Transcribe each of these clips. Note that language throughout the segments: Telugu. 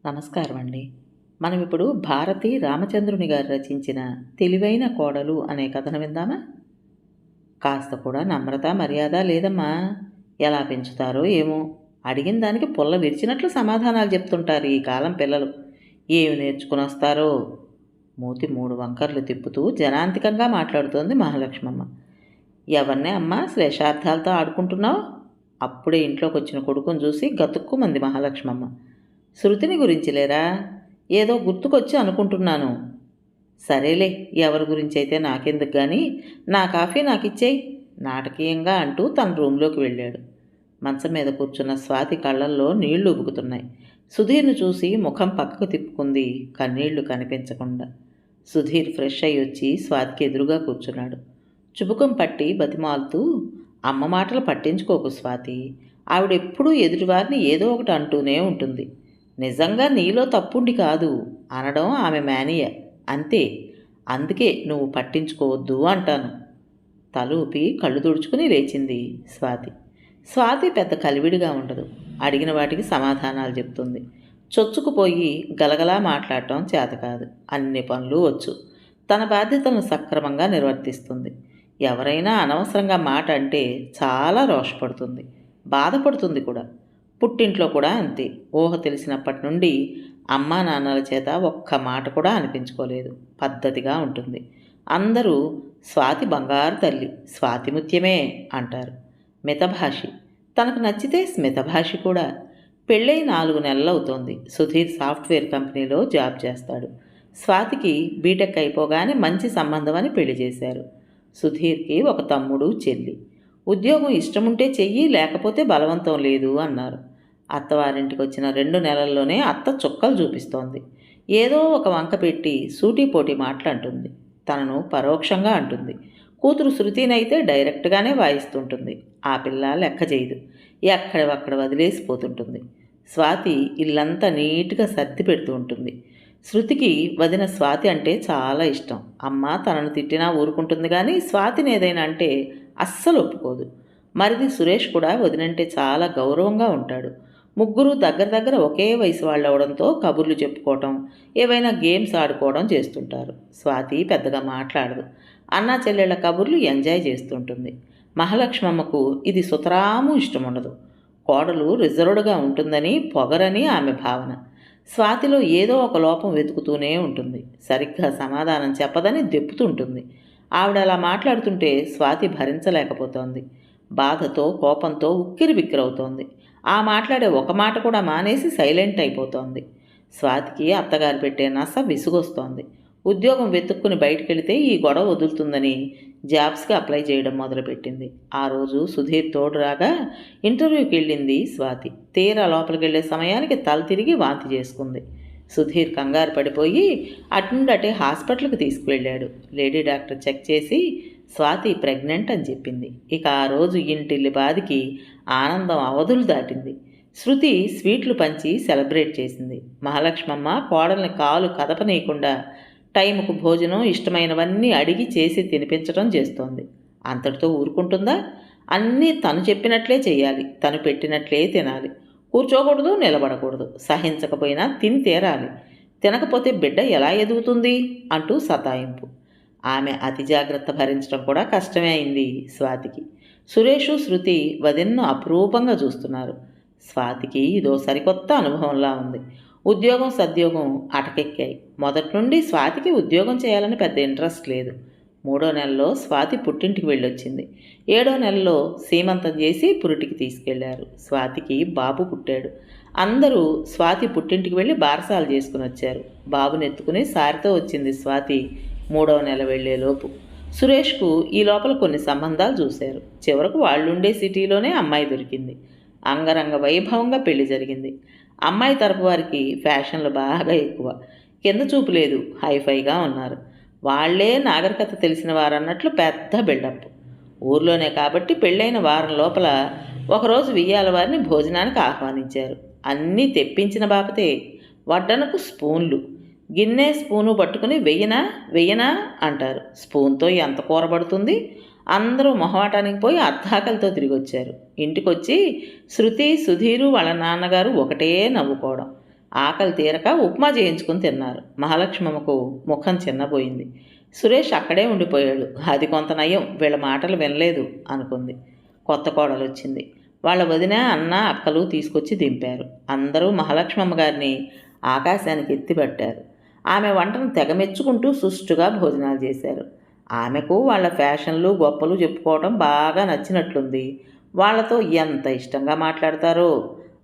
నమస్కారం అండి. మనం ఇప్పుడు భారతి రామచంద్రుని గారు రచించిన 'తెలివైన కోడలు' అనే కథను విందామా? కాస్త కూడా నమ్రత, మర్యాద లేదమ్మా. ఎలా పెంచుతారో ఏమో! అడిగిన దానికి పుల్ల విరిచినట్లు సమాధానాలు చెప్తుంటారు ఈ కాలం పిల్లలు. ఏమి నేర్చుకునొస్తారో! మూతి మూడు వంకర్లు తిప్పుతూ జనాంతికంగా మాట్లాడుతోంది మహాలక్ష్మమ్మ. ఎవరినే అమ్మా శ్లేషార్థాలతో ఆడుకుంటున్నావు? అప్పుడే ఇంట్లోకొచ్చిన కొడుకుని చూసి గతుక్కుమంది మహాలక్ష్మమ్మ. శృతిని గురించిలేరా? ఏదో గుర్తుకొచ్చి అనుకుంటున్నాను. సరేలే, ఎవరి గురించైతే నాకెందుకు గాని నా కాఫీ నాకిచ్చేయి నాటకీయంగా అంటూ తన రూంలోకి వెళ్ళాడు. మంచం మీద కూర్చున్న స్వాతి కళ్ళల్లో నీళ్లు ఉబుకుతున్నాయి. సుధీర్ను చూసి ముఖం పక్కకు తిప్పుకుంది, కన్నీళ్లు కనిపించకుండా. సుధీర్ ఫ్రెష్ అయ్యి వచ్చి స్వాతికి ఎదురుగా కూర్చున్నాడు. చుబుకం పట్టి బతిమాలుతూ, అమ్మ మాటలు పట్టించుకోకు స్వాతి. ఆవిడెప్పుడూ ఎదుటివారిని ఏదో ఒకటి అంటూనే ఉంటుంది. నిజంగా నీలో తప్పుండి కాదు అనడం ఆమె మేనియ, అంతే. అందుకే నువ్వు పట్టించుకోవద్దు అంటాను. తలూపి కళ్ళు తుడుచుకుని లేచింది స్వాతి. స్వాతి పెద్ద కలివిడిగా ఉండదు. అడిగిన వాటికి సమాధానాలు చెప్తుంది. చొచ్చుకుపోయి గలగలా మాట్లాడటం చేత కాదు. అన్ని పనులు వచ్చు. తన బాధ్యతలను సక్రమంగా నిర్వర్తిస్తుంది. ఎవరైనా అనవసరంగా మాట అంటే చాలా రోషపడుతుంది, బాధపడుతుంది కూడా. పుట్టింట్లో కూడా అంతే. ఊహ తెలిసినప్పటి నుండి అమ్మా నాన్నల చేత ఒక్క మాట కూడా అనిపించుకోలేదు. పద్ధతిగా ఉంటుంది. అందరూ స్వాతి బంగారు తల్లి, స్వాతి ముత్యమే అంటారు. మితభాషి. తనకు నచ్చితే స్మితభాషి కూడా. పెళ్ళై 4 నెలలవుతోంది. సుధీర్ సాఫ్ట్వేర్ కంపెనీలో జాబ్ చేస్తాడు. స్వాతికి బీటెక్ అయిపోగానే మంచి సంబంధం అని పెళ్లి చేశారు. సుధీర్కి ఒక తమ్ముడు, చెల్లి. ఉద్యోగం ఇష్టముంటే చెయ్యి, లేకపోతే బలవంతం లేదు అన్నారు. అత్తవారింటికి వచ్చిన 2 నెలల్లోనే అత్త చుక్కలు చూపిస్తోంది. ఏదో ఒక వంక పెట్టి సూటిపోటి మాటలంటుంది. తనను పరోక్షంగా అంటుంది. కూతురు శృతినైతే డైరెక్ట్గానే వాయిస్తుంటుంది. ఆ పిల్ల లెక్క చేయదు. ఎక్కడవక్కడ వదిలేసిపోతుంటుంది. స్వాతి ఇల్లంతా నీట్గా సర్ది పెడుతూ ఉంటుంది. శృతికి వదిన స్వాతి అంటే చాలా ఇష్టం. అమ్మ తనను తిట్టినా ఊరుకుంటుంది, కానీ స్వాతిని ఏదైనా అంటే అస్సలు ఒప్పుకోదు. మరిది సురేష్ కూడా వదినంటే చాలా గౌరవంగా ఉంటాడు. ముగ్గురు దగ్గర దగ్గర ఒకే వయసు వాళ్ళు అవడంతో కబుర్లు చెప్పుకోవటం, ఏవైనా గేమ్స్ ఆడుకోవడం చేస్తుంటారు. స్వాతి పెద్దగా మాట్లాడదు. అన్నా చెల్లెళ్ల కబుర్లు ఎంజాయ్ చేస్తుంటుంది. మహాలక్ష్మమ్మకు ఇది సుతరాము ఇష్టం ఉండదు. కోడలు రిజర్వ్డ్గా ఉంటుందని, పొగరని ఆమె భావన. స్వాతిలో ఏదో ఒక లోపం వెతుకుతూనే ఉంటుంది. సరిగ్గా సమాధానం చెప్పదని దెప్పుతుంటుంది. ఆవిడ అలా మాట్లాడుతుంటే స్వాతి భరించలేకపోతోంది. బాధతో, కోపంతో ఉక్కిరి బిక్కిరవుతోంది. ఆ మాట్లాడే ఒక మాట కూడా మానేసి సైలెంట్ అయిపోతోంది. స్వాతికి అత్తగారు పెట్టే నస విసుగొస్తోంది. ఉద్యోగం వెతుక్కుని బయటకెళితే ఈ గొడవ వదులుతుందని జాబ్స్కి అప్లై చేయడం మొదలుపెట్టింది. ఆ రోజు సుధీర్ తోడు రాగా ఇంటర్వ్యూకి వెళ్ళింది స్వాతి. తీరా లోపలికి వెళ్ళే సమయానికి తల తిరిగి వాంతి చేసుకుంది. సుధీర్ కంగారు పడిపోయి అటే హాస్పిటల్కి తీసుకువెళ్ళాడు. లేడీ డాక్టర్ చెక్ చేసి స్వాతి ప్రెగ్నెంట్ అని చెప్పింది. ఇక ఆ రోజు ఇంటిల్లి బాదికి ఆనందం అవధులు దాటింది. శృతి స్వీట్లు పంచి సెలబ్రేట్ చేసింది. మహాలక్ష్మమ్మ కోడల్ని కాలు కదపనీయకుండా టైంకు భోజనం, ఇష్టమైనవన్నీ అడిగి చేసి తినిపించడం చేస్తోంది. అంతటితో ఊరుకుంటుందా? అన్నీ తను చెప్పినట్లే చేయాలి, తను పెట్టినట్లే తినాలి. కూర్చోకూడదు, నిలబడకూడదు. సహించకపోయినా తిని తీరాలి. తినకపోతే బిడ్డ ఎలా ఎదుగుతుంది అంటూ సతాయింపు. ఆమె అతి జాగ్రత్త భరించడం కూడా కష్టమే అయింది స్వాతికి. సురేషు, శృతి వదిన్ను అపురూపంగా చూస్తున్నారు. స్వాతికి ఇదో సరికొత్త అనుభవంలా ఉంది. ఉద్యోగం సద్యోగం అటకెక్కాయి. మొదటి నుండి స్వాతికి ఉద్యోగం చేయాలని పెద్ద ఇంట్రెస్ట్ లేదు. 3వ నెలలో స్వాతి పుట్టింటికి వెళ్ళొచ్చింది. 7వ నెలలో సీమంతం చేసి పురిటికి తీసుకెళ్లారు. స్వాతికి బాబు పుట్టాడు. అందరూ స్వాతి పుట్టింటికి వెళ్ళి బారసాలు చేసుకుని వచ్చారు. బాబునెత్తుకుని సారితో వచ్చింది స్వాతి 3వ నెల వెళ్లేలోపు. సురేష్కు ఈ లోపల కొన్ని సంబంధాలు చూశారు. చివరకు వాళ్ళుండే సిటీలోనే అమ్మాయి దొరికింది. అంగరంగ వైభవంగా పెళ్లి జరిగింది. అమ్మాయి తరపు వారికి ఫ్యాషన్లు బాగా ఎక్కువ. కింద చూపు లేదు, హైఫైగా ఉన్నారు. వాళ్లే నాగరికత తెలిసిన వారన్నట్లు పెద్ద బిల్డప్. ఊర్లోనే కాబట్టి పెళ్ళైన వారం లోపల ఒకరోజు వియ్యాల వారిని భోజనానికి ఆహ్వానించారు. అన్నీ తెప్పించిన బాపతే. వడ్డనకు స్పూన్లు. గిన్నె స్పూను పట్టుకుని వెయ్యనా అంటారు. స్పూన్తో ఎంత కూర పడుతుంది? అందరూ మొహమాటానికి పోయి అర్ధాకలితో తిరిగి వచ్చారు. ఇంటికొచ్చి శృతి, సుధీరు వాళ్ళ నాన్నగారు ఒకటే నవ్వుకోవడం. ఆకలి తీరక ఉప్మా చేయించుకుని తిన్నారు. మహాలక్ష్మమ్మకు ముఖం చిన్నపోయింది. సురేష్ అక్కడే ఉండిపోయాడు. అది కొంత నయం, వీళ్ళ మాటలు వినలేదు అనుకుంది. కొత్త కోడలు వచ్చింది. వాళ్ళ వదిన, అన్న, అక్కలు తీసుకొచ్చి దింపారు. అందరూ మహాలక్ష్మమ్మ గారిని ఆకాశానికి ఎత్తిపట్టారు. ఆమె వంటను తెగమెచ్చుకుంటూ సుష్టుగా భోజనాలు చేశారు. ఆమెకు వాళ్ళ ఫ్యాషన్లు గొప్పలు చెప్పుకోవడం బాగా నచ్చినట్లుంది. వాళ్లతో ఎంత ఇష్టంగా మాట్లాడతారో,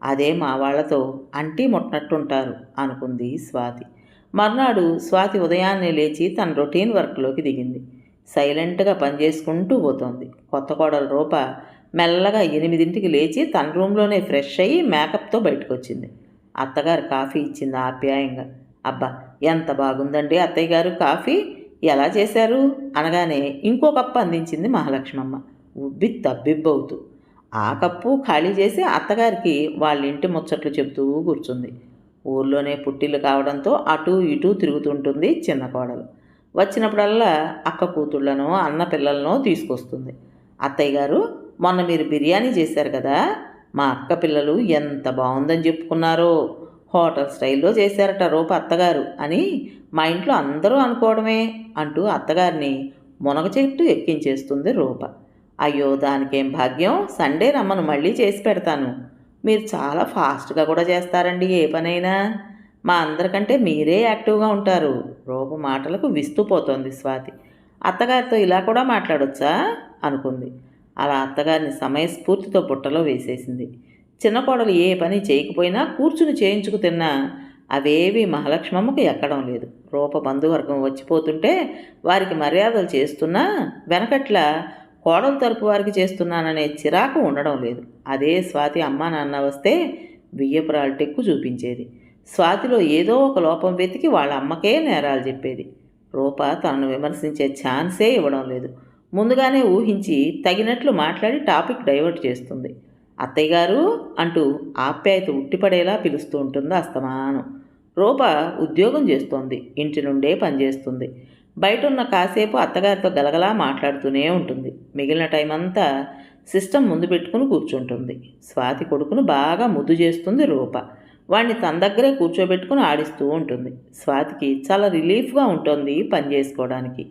అదే మా వాళ్లతో అంటీ ముట్టనట్టుంటారు అనుకుంది స్వాతి. మర్నాడు స్వాతి ఉదయాన్నే లేచి తన రొటీన్ వర్క్లోకి దిగింది. సైలెంట్గా పనిచేసుకుంటూ పోతోంది. కొత్త కోడలు రూప మెల్లగా 8ంటికి లేచి తన రూమ్లోనే ఫ్రెష్ అయ్యి మేకప్తో బయటకు వచ్చింది. అత్తగారు కాఫీ ఇచ్చింది ఆప్యాయంగా. అబ్బా, ఎంత బాగుందండి అత్తయ్య గారు కాఫీ, ఎలా చేశారు అనగానే ఇంకో కప్పు అందించింది మహాలక్ష్మమ్మ ఉబ్బి తబ్బిబ్బవుతూ. ఆ కప్పు ఖాళీ చేసి అత్తగారికి వాళ్ళ ఇంటి ముచ్చట్లు చెబుతూ కూర్చుంది. ఊర్లోనే పుట్టిల్లు కావడంతో అటూ ఇటూ తిరుగుతుంటుంది చిన్న కోడలు. వచ్చినప్పుడల్లా అక్క కూతుళ్లనో అన్న పిల్లలనో తీసుకొస్తుంది. అత్తయ్య గారు, మొన్న మీరు బిర్యానీ చేశారు కదా, మా అక్క పిల్లలు ఎంత బాగుందని చెప్పుకున్నారో, హోటల్ స్టైల్లో చేశారట రూప అత్తగారు అని మా ఇంట్లో అందరూ అనుకోవడమే అంటూ అత్తగారిని మునగ చెట్టు ఎక్కించేస్తుంది రూప. అయ్యో, దానికేం భాగ్యం, సండే రమ్మను, మళ్ళీ చేసి పెడతాను. మీరు చాలా ఫాస్ట్గా కూడా చేస్తారండి ఏ పనైనా. మా అందరికంటే మీరే యాక్టివ్గా ఉంటారు. రూప మాటలకు విస్తుపోతోంది స్వాతి. అత్తగారితో ఇలా కూడా మాట్లాడొచ్చా అనుకుంది. అలా అత్తగారిని సమయస్ఫూర్తితో బుట్టలో వేసేసింది. చిన్న కోడలు ఏ పని చేయకపోయినా కూర్చుని చేయించుకు తిన్నా అవేవి మహాలక్ష్మమ్మకు ఎక్కడం లేదు. రూప బంధువర్గం వచ్చిపోతుంటే వారికి మర్యాదలు చేస్తున్నా వెనకట్ల కోడలు తరపు వారికి చేస్తున్నాననే చిరాకు ఉండడం లేదు. అదే స్వాతి అమ్మా నాన్న వస్తే బియ్యపురాలు టెక్కు చూపించేది. స్వాతిలో ఏదో ఒక లోపం వెతికి వాళ్ళ అమ్మకే నేరాలు చెప్పేది. రూప తనను విమర్శించే ఛాన్సే ఇవ్వడం లేదు. ముందుగానే ఊహించి తగినట్లు మాట్లాడి టాపిక్ డైవర్ట్ చేస్తుంది. అత్తయ్య గారు అంటూ ఆప్యాయత ఉట్టిపడేలా పిలుస్తూ ఉంటుంది అస్తమానం. రూప ఉద్యోగం చేస్తోంది, ఇంటి నుండే పనిచేస్తుంది. బయట ఉన్న కాసేపు అత్తగారితో గలగలా మాట్లాడుతూనే ఉంటుంది. మిగిలిన టైం అంతా సిస్టమ్ ముందు పెట్టుకుని కూర్చుంటుంది. స్వాతి కొడుకును బాగా ముద్దు చేస్తుంది రూప. వాడిని తన దగ్గరే కూర్చోబెట్టుకుని ఆడిస్తూ ఉంటుంది. స్వాతికి చాలా రిలీఫ్గా ఉంటుంది పని చేసుకోవడానికి.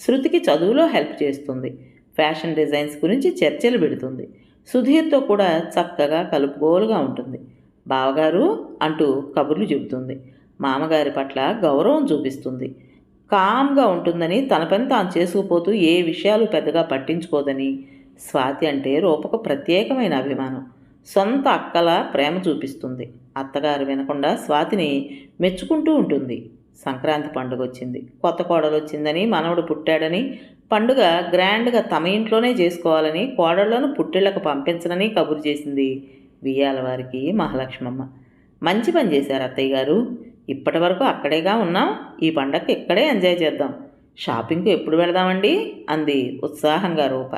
శృతికి చదువులో హెల్ప్ చేస్తుంది. ఫ్యాషన్ డిజైన్స్ గురించి చర్చలు పెడుతుంది. సుధీర్తో కూడా చక్కగా కలుపుగోలుగా ఉంటుంది. బావగారు అంటూ కబుర్లు చెబుతుంది. మామగారి పట్ల గౌరవం చూపిస్తుంది. కామ్గా ఉంటుందని, తన పని తాను చేసుకుపోతూ ఏ విషయాలు పెద్దగా పట్టించుకోదని. స్వాతి అంటే రూపకు ప్రత్యేకమైన అభిమానం. సొంత అక్కల ప్రేమ చూపిస్తుంది. అత్తగారు వినకుండా స్వాతిని మెచ్చుకుంటూ ఉంటుంది. సంక్రాంతి పండుగ వచ్చింది. కొత్త కోడలు వచ్చిందని, మనవడు పుట్టాడని, పండుగ గ్రాండ్గా తమ ఇంట్లోనే చేసుకోవాలని, కోడళ్లను పుట్టిళ్లకు పంపించనని కబురు చేసింది వియ్యాల వారికి మహాలక్ష్మమ్మ. మంచి పని చేశారు అత్తయ్య గారు, ఇప్పటి వరకు అక్కడేగా ఉన్నాం, ఈ పండగకి ఇక్కడే ఎంజాయ్ చేద్దాం. షాపింగ్కు ఎప్పుడు వెళదామండి అంది ఉత్సాహంగా రూప.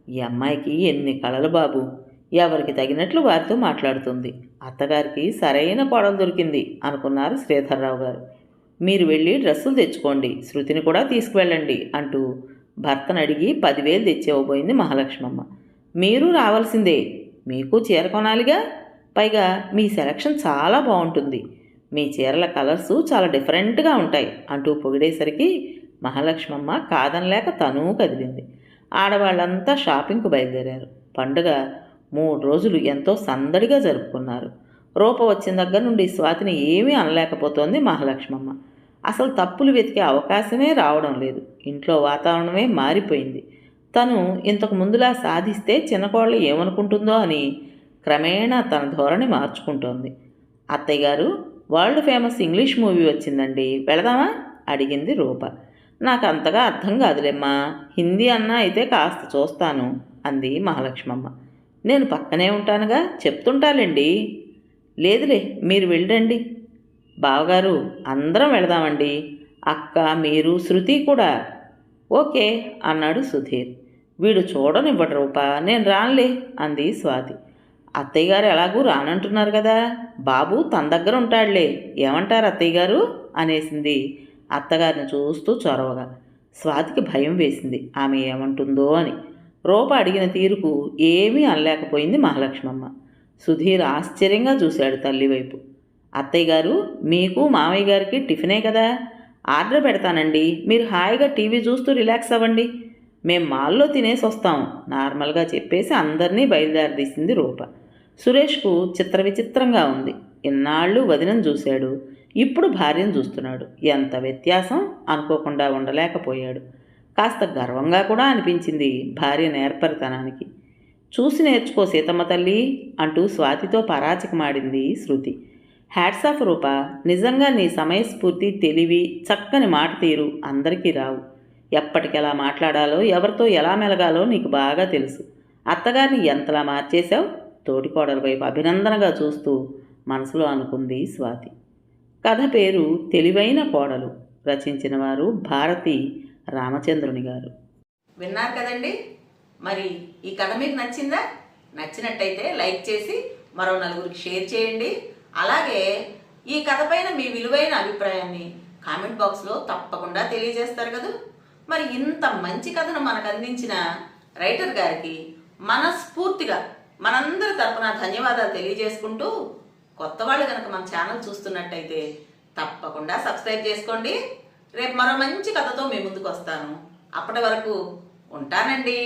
ఈ అమ్మాయికి ఎన్ని కళలు బాబు, ఎవరికి తగినట్లు వారితో మాట్లాడుతుంది. అత్తగారికి సరైన కోడలు దొరికింది అనుకున్నారు శ్రీధర్రావు గారు. మీరు వెళ్ళి డ్రెస్సులు తెచ్చుకోండి, శృతిని కూడా తీసుకువెళ్ళండి అంటూ భర్తను అడిగి 10,000 తెచ్చేవబోయింది మహాలక్ష్మమ్మ. మీరు రావాల్సిందే, మీకు చీర కొనాలిగా, పైగా మీ సెలక్షన్ చాలా బాగుంటుంది, మీ చీరల కలర్సు చాలా డిఫరెంట్గా ఉంటాయి అంటూ పొగిడేసరికి మహాలక్ష్మమ్మ కాదనలేక తనూ కదిలింది. ఆడవాళ్ళంతా షాపింగ్కు బయలుదేరారు. పండుగ 3 రోజులు ఎంతో సందడిగా జరుపుకున్నారు. రూప వచ్చిన దగ్గర నుండి స్వాతిని ఏమీ అనలేకపోతోంది మహాలక్ష్మమ్మ. అసలు తప్పులు వెతికే అవకాశమే రావడం లేదు. ఇంట్లో వాతావరణమే మారిపోయింది. తను ఇంతకు ముందులా సాధిస్తే చిన్నకోళ్ళు ఏమనుకుంటుందో అని క్రమేణా తన ధోరణి మార్చుకుంటోంది. అత్తయ్య గారు, వరల్డ్ ఫేమస్ ఇంగ్లీష్ మూవీ వచ్చిందండి, వెళదామా అడిగింది రూప. నాకు అంతగా అర్థం కాదులేమ్మా, హిందీ అన్నా అయితే కాస్త చూస్తాను అంది మహాలక్ష్మమ్మ. నేను పక్కనే ఉంటానుగా, చెప్తుంటాలేండి. లేదులే, మీరు వెళ్ళండి. బావగారు, అందరం వెళదామండి, అక్క, మీరు, శృతి కూడా. ఓకే అన్నాడు సుధీర్. వీడు చూడనివ్వడు రూప, నేను రానులే అంది స్వాతి. అత్తయ్య గారు ఎలాగూ రానంటున్నారు కదా, బాబు తన దగ్గర ఉంటాడులే, ఏమంటారు అత్తయ్య గారు అనేసింది అత్తగారిని చూస్తూ చొరవగా. స్వాతికి భయం వేసింది ఆమె ఏమంటుందో అని. రూప అడిగిన తీరుకు ఏమీ అనలేకపోయింది మహాలక్ష్మమ్మ. సుధీర్ ఆశ్చర్యంగా చూశాడు తల్లి వైపు. అత్తయ్య గారు, మీకు మామయ్య గారికి టిఫినే కదా, ఆర్డర్ పెడతానండి, మీరు హాయిగా టీవీ చూస్తూ రిలాక్స్ అవ్వండి, మేం మాల్లో తినేసి వస్తాం నార్మల్గా చెప్పేసి అందరినీ బయలుదేరదీసింది రూప. సురేష్కు చిత్ర విచిత్రంగా ఉంది. ఇన్నాళ్ళు వదినను చూశాడు, ఇప్పుడు భార్యను చూస్తున్నాడు. ఎంత వ్యత్యాసం అనుకోకుండా ఉండలేకపోయాడు. కాస్త గర్వంగా కూడా అనిపించింది భార్య నేర్పరితనానికి. చూసి నేర్చుకో సీతమ్మ తల్లి అంటూ స్వాతితో పరాచకమాడింది శృతి. హ్యాట్స్ ఆఫ్ రూప, నిజంగా నీ సమయస్ఫూర్తి, తెలివి, చక్కని మాట తీరు అందరికీ రావు. ఎప్పటికెలా మాట్లాడాలో, ఎవరితో ఎలా మెలగాలో నీకు బాగా తెలుసు. అత్తగారిని ఎంతలా మార్చేశావు, తోటికోడల వైపు అభినందనగా చూస్తూ మనసులో అనుకుంది స్వాతి. కథ పేరు తెలివైన కోడలు. రచించిన వారు భారతి రామచంద్రుని గారు. విన్నారు కదండి. మరి ఈ కథ మీకు నచ్చిందా? నచ్చినట్టయితే లైక్ చేసి మరో నలుగురికి షేర్ చేయండి. అలాగే ఈ కథ పైన మీ విలువైన అభిప్రాయాన్ని కామెంట్ బాక్స్లో తప్పకుండా తెలియజేస్తారు కదా. మరి ఇంత మంచి కథను మనకు అందించిన రైటర్ గారికి మనస్ఫూర్తిగా మనందరి తరపున ధన్యవాదాలు తెలియజేసుకుంటూ, కొత్త వాళ్ళు కనుక మన ఛానల్ చూస్తున్నట్టయితే తప్పకుండా సబ్స్క్రైబ్ చేసుకోండి. రేపు మరో మంచి కథతో మీ ముందుకు వస్తాను. అప్పటి వరకు ఉంటానండి.